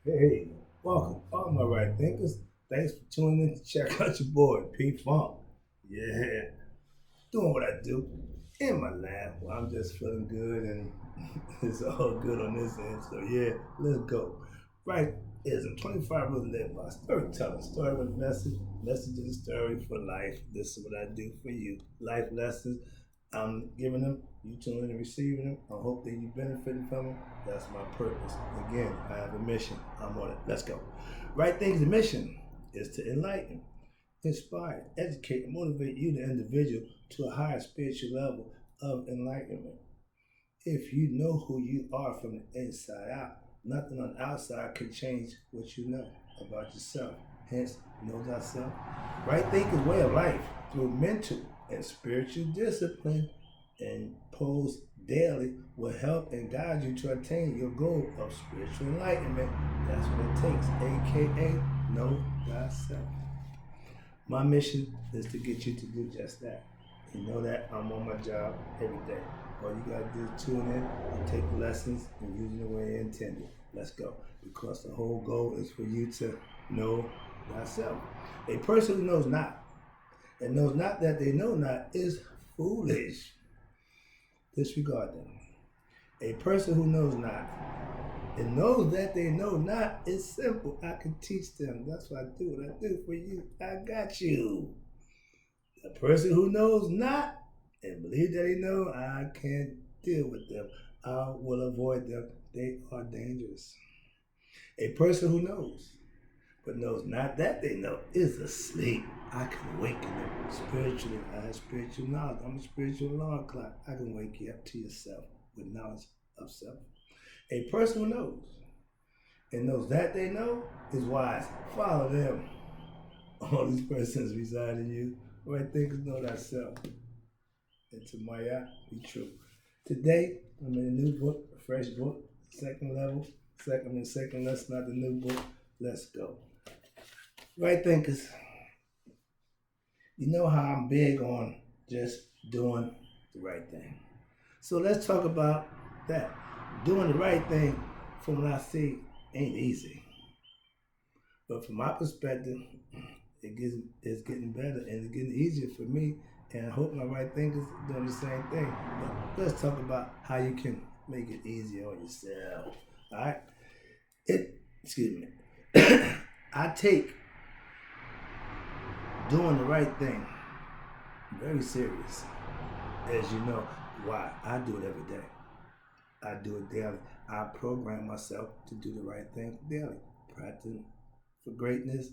Hey, welcome, all my right thinkers. Thanks for tuning in to check out your boy, P Funk. Yeah, doing what I do in my lab. Well, I'm just feeling good and it's all good on this end. So, yeah, let's go. Right is a 25 really live by storytelling. Story with message is a story for life. This is what I do for you. Life lessons. I'm giving them, you tuning and receiving them. I hope that you're benefiting from them. That's my purpose. Again, I have a mission. I'm on it. Let's go. Right things, the mission is to enlighten, inspire, educate, and motivate you, the individual, to a higher spiritual level of enlightenment. If you know who you are from the inside out, nothing on the outside can change what you know about yourself. Hence, know thyself. Right thinking way of life through mental and spiritual discipline and imposed daily will help and guide you to attain your goal of spiritual enlightenment. That's what it takes, aka know thyself. My mission is to get you to do just that. You know that I'm on my job every day. All you gotta do is tune in and take lessons and use it the way intended. Let's go. Because the whole goal is for you to know thyself. A person who knows not and knows not that they know not is foolish. Disregard them. A person who knows not and knows that they know not is simple. I can teach them. That's what I do. What I do for you. I got you. A person who knows not and believe that they know, I can't deal with them. I will avoid them. They are dangerous. A person who knows but knows not that they know is asleep. I can awaken them spiritually. I have spiritual knowledge. I'm a spiritual alarm clock. I can wake you up to yourself with knowledge of self. A person who knows and knows that they know is wise. Follow them. All these persons reside in you. Right thinkers know thyself. And to Maya, be true. Today, I'm in a new book, a fresh book, second level, second lesson, not the new book. Let's go. Right thinkers, you know how I'm big on just doing the right thing. So let's talk about that. Doing the right thing, from what I see, ain't easy. But from my perspective, it's getting better and it's getting easier for me. And I hope my right thinkers doing the same thing. But let's talk about how you can make it easier on yourself. All right. Excuse me. I take doing the right thing very serious. As you know, why? I do it every day. I do it daily. I program myself to do the right thing daily. Practicing for greatness,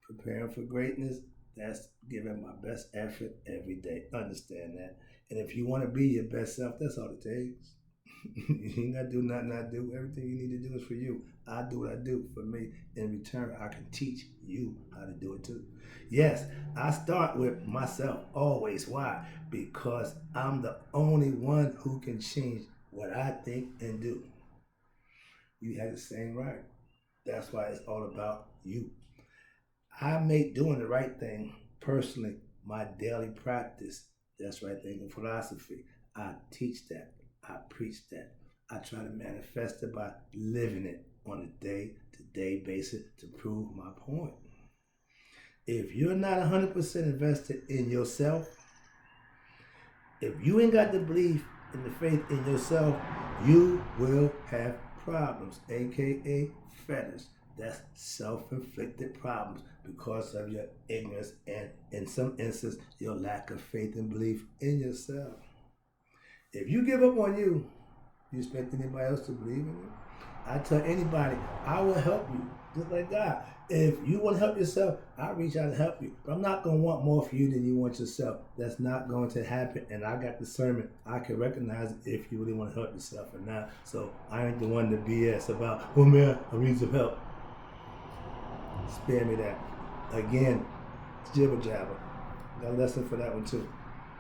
preparing for greatness, that's giving my best effort every day. Understand that. And if you want to be your best self, that's all it takes. You ain't got to do nothing I do. Everything you need to do is for you. I do what I do for me. In return, I can teach you how to do it too. Yes, I start with myself always. Why? Because I'm the only one who can change what I think and do. You have the same right. That's why it's all about you. I make doing the right thing personally my daily practice. That's right thinking philosophy. I teach that. I preach that. I try to manifest it by living it on a day to day basis to prove my point. If you're not 100% invested in yourself, if you ain't got the belief and the faith in yourself, you will have problems, aka fetters. That's self-inflicted problems because of your ignorance and, in some instances, your lack of faith and belief in yourself. If you give up on you, you expect anybody else to believe in you? I tell anybody, I will help you, just like God. If you want to help yourself, I'll reach out to help you. But I'm not going to want more for you than you want yourself. That's not going to happen. And I got discernment. I can recognize if you really want to help yourself or not. So I ain't the one to BS about, oh man, I need some help. Spare me that. Again, jibber jabber. Got a lesson for that one too.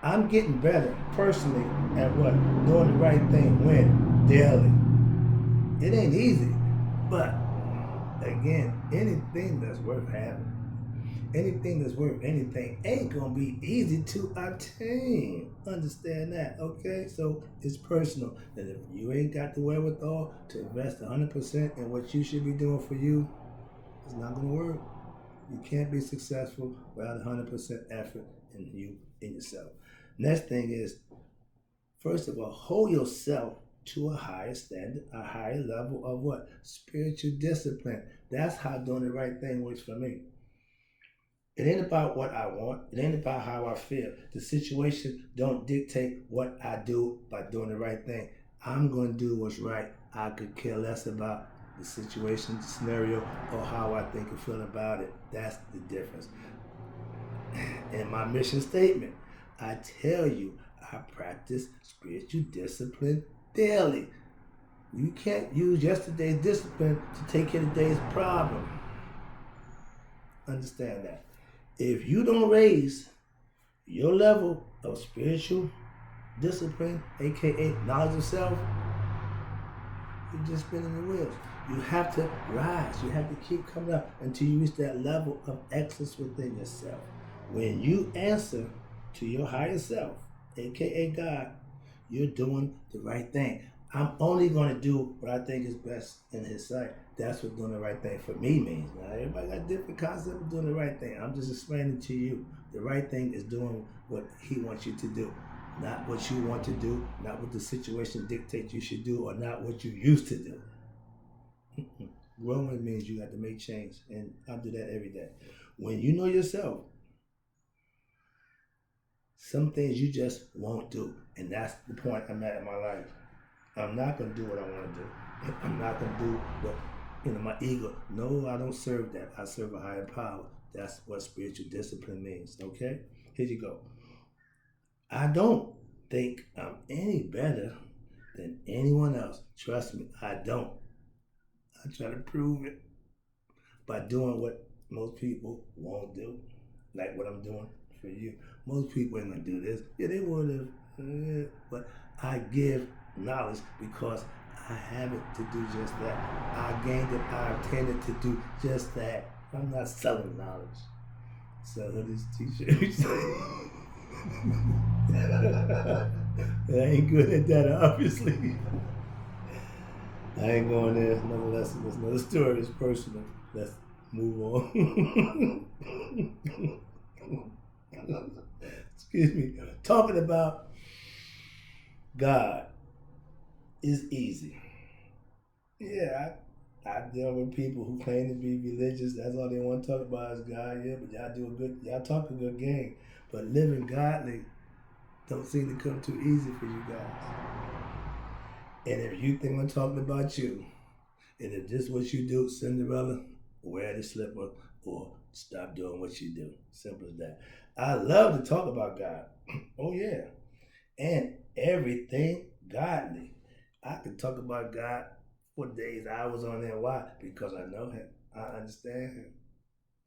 I'm getting better personally at what? Doing the right thing when? Daily. It ain't easy, but again, anything that's worth having Anything that's worth anything ain't gonna be easy to obtain. Understand that, okay? So it's personal. And if you ain't got the wherewithal to invest 100% in what you should be doing for you, it's not gonna work. You can't be successful without 100% effort in you, in yourself. Next thing is, first of all, hold yourself to a higher standard, a higher level of what? Spiritual discipline. That's how doing the right thing works for me. It ain't about what I want. It ain't about how I feel. The situation don't dictate what I do by doing the right thing. I'm going to do what's right. I could care less about the situation, the scenario, or how I think and feel about it. That's the difference. In my mission statement, I tell you, I practice spiritual discipline daily. You can't use yesterday's discipline to take care of today's problem. Understand that. If you don't raise your level of spiritual discipline, aka knowledge of self, you're just spinning the wheels. You have to rise. You have to keep coming up until you reach that level of excellence within yourself. When you answer to your higher self, aka God, you're doing the right thing. I'm only going to do what I think is best in His sight. That's what doing the right thing for me means. Now, everybody got different concepts of doing the right thing. I'm just explaining to you. The right thing is doing what He wants you to do. Not what you want to do, not what the situation dictates you should do, or not what you used to do. Growing means you got to make change, and I do that every day. When you know yourself, some things you just won't do, and that's the point I'm at in my life. I'm not going to do what I want to do. I'm not going to do what, my ego. No, I don't serve that. I serve a higher power. That's what spiritual discipline means, okay? Here you go. I don't think I'm any better than anyone else. Trust me, I don't. I try to prove it by doing what most people won't do, like what I'm doing for you. Most people ain't gonna do this. Yeah, they would have, but I give knowledge because I have it to do just that. I gained it, I obtained it to do just that. I'm not selling knowledge. Selling this t-shirt. I ain't good at that, obviously. I ain't going there. It's another lesson. It's another story. It's personal. Let's move on. Excuse me. Talking about God is easy. Yeah, I deal with people who claim to be religious. That's all they want to talk about is God. Yeah, but y'all talk a good game. But living godly don't seem to come too easy for you guys. And if you think I'm talking about you, and if this is what you do, Cinderella, wear the slipper or stop doing what you do. Simple as that. I love to talk about God. Oh yeah. And everything godly. I could talk about God for days, hours on end. Why? Because I know Him. I understand Him.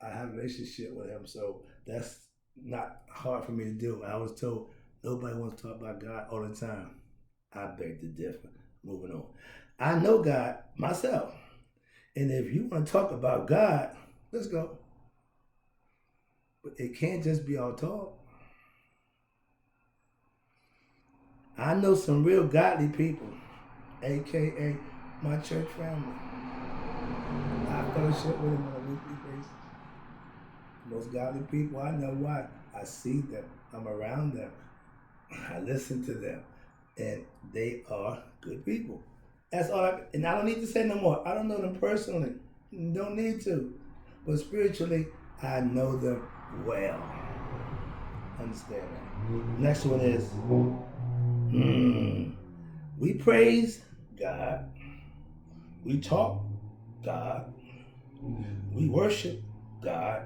I have a relationship with Him. So that's not hard for me to do. I was told nobody wants to talk about God all the time. I beg to differ. Moving on. I know God myself. And if you want to talk about God, let's go. But it can't just be all talk. I know some real godly people, aka my church family. I fellowship with them on a weekly basis. Most godly people, I know why. I see them. I'm around them. I listen to them. And they are good people. That's all and I don't need to say no more. I don't know them personally. Don't need to. But spiritually, I know them well. Understand that. Next one is, we praise God. We talk God. We worship God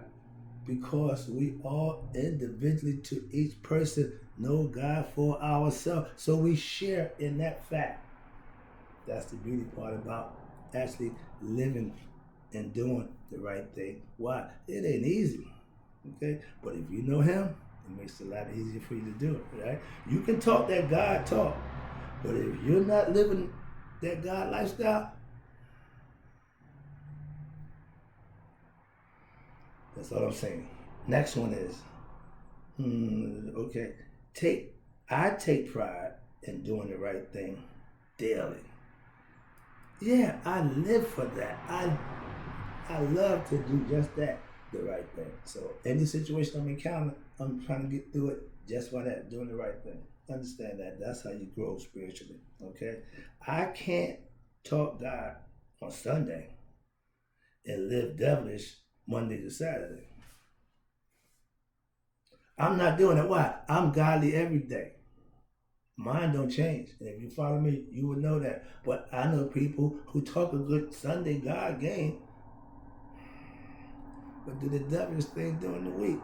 because we all individually to each person know God for ourselves. So we share in that fact. That's the beauty part about actually living and doing the right thing. Why? It ain't easy. Okay? But if you know Him, it makes it a lot easier for you to do it, right? You can talk that God talk, but if you're not living that God lifestyle, that's all I'm saying. Next one is, okay, I take pride in doing the right thing daily. Yeah, I live for that. I love to do just that, the right thing. So any situation I'm encountering, I'm trying to get through it just by that, doing the right thing. Understand that. That's how you grow spiritually. Okay? I can't talk God on Sunday and live devilish Monday to Saturday. I'm not doing it. Why? I'm godly every day. Mine don't change. And if you follow me, you would know that. But I know people who talk a good Sunday God game, but do the devilish thing during the week.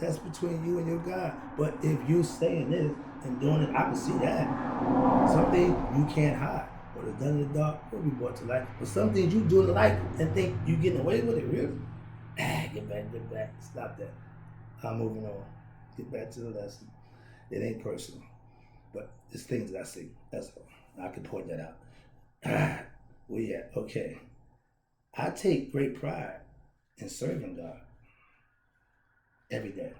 That's between you and your God. But if you saying this and doing it, I can see that. Something you can't hide. What is done in the dark will be brought to light. But some things you do in the light and think you getting away with it, really? Get back. Stop that. I'm moving on. Get back to the lesson. It ain't personal. But it's things that I see. That's all. I can point that out. Where you at? Okay. I take great pride in serving God every day.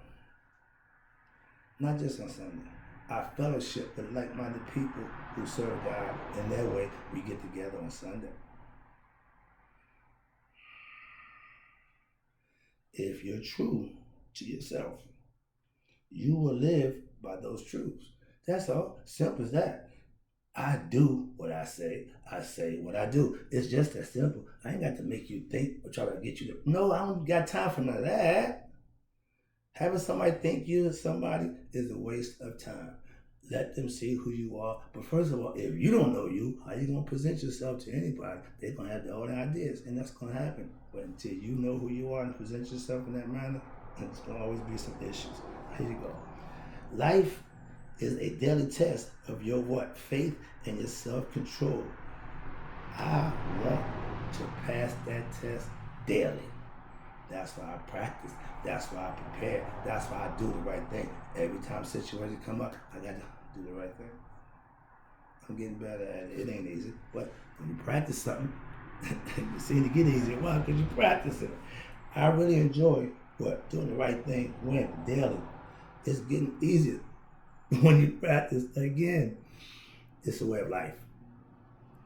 Not just on Sunday. I fellowship with like-minded people who serve God in their way. We get together on Sunday. If you're true to yourself, you will live by those truths. That's all. Simple as that. I do what I say what I do. It's just that simple. I ain't got to make you think or try to get you to. No, I don't got time for none of that. Having somebody think you as somebody is a waste of time. Let them see who you are. But first of all, if you don't know you, how you going to present yourself to anybody? They're going to have their own ideas, and that's going to happen. But until you know who you are and present yourself in that manner, there's going to always be some issues. Here you go. Life is a daily test of your what? Faith and your self-control. I want to pass that test daily. That's why I practice. That's why I prepare. That's why I do the right thing. Every time situations come up, I got to do the right thing. I'm getting better at it. It ain't easy. But when you practice something, you seem to get easier. Why? Because you practice it. I really enjoy doing the right thing when daily. It's getting easier when you practice again. It's a way of life.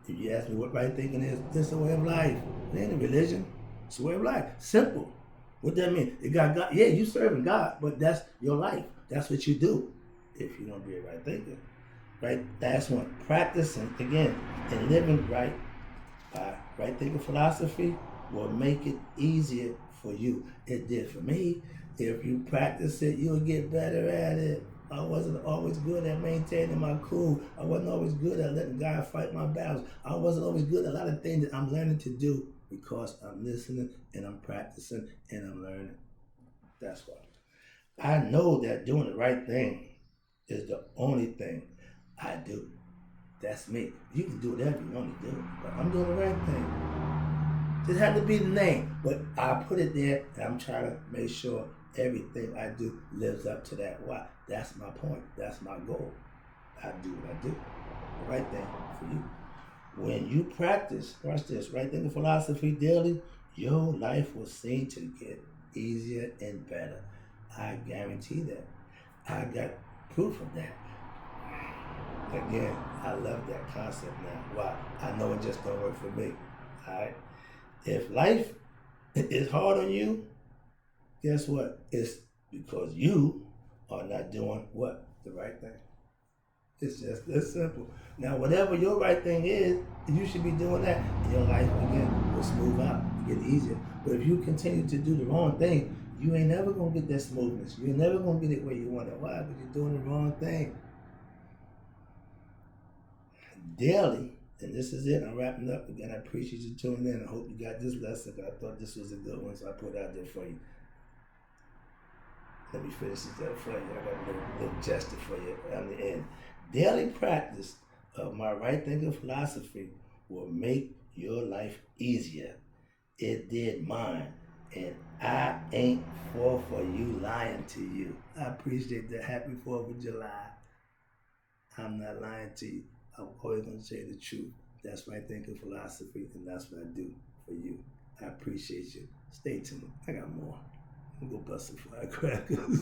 If you ask me what right thinking is, it's a way of life. It ain't a religion. It's a way of life. Simple. What that mean? You got God. Yeah, you serving God, but that's your life. That's what you do. If you don't be a right thinker. Right? Last one. Practicing again and living right by right thinking philosophy will make it easier for you. It did for me. If you practice it, you'll get better at it. I wasn't always good at maintaining my cool. I wasn't always good at letting God fight my battles. I wasn't always good at a lot of things that I'm learning to do because I'm listening and I'm practicing and I'm learning. That's why. I know that doing the right thing is the only thing I do. That's me. You can do whatever you want to do, but I'm doing the right thing. Just had to be the name, but I put it there and I'm trying to make sure everything I do lives up to that. Why? That's my point. That's my goal. I do what I do. The right thing for you. When you practice, watch this, right thinking philosophy daily, your life will seem to get easier and better. I guarantee that. I got proof of that. Again, I love that concept now. Why? I know it just don't work for me. Alright? If life is hard on you, guess what? It's because you are not doing what? The right thing. It's just that simple. Now, whatever your right thing is, you should be doing that. And your life, again, will smooth out and get easier. But if you continue to do the wrong thing, you ain't never going to get that smoothness. You're never going to get it where you want it. Why? Because you're doing the wrong thing. Daily, and this is it. I'm wrapping up. Again, I appreciate you tuning in. I hope you got this lesson. I thought this was a good one, so I put it out there for you. Let me finish this up for you. I got a little gesture for you on the end. Daily practice of my right thinking philosophy will make your life easier. It did mine, and I ain't for you lying to you. I appreciate that. Happy 4th of July. I'm not lying to you. I'm always going to say the truth. That's right thinking philosophy, and that's what I do for you. I appreciate you. Stay tuned. I got more. I'm gonna go bust some firecrackers.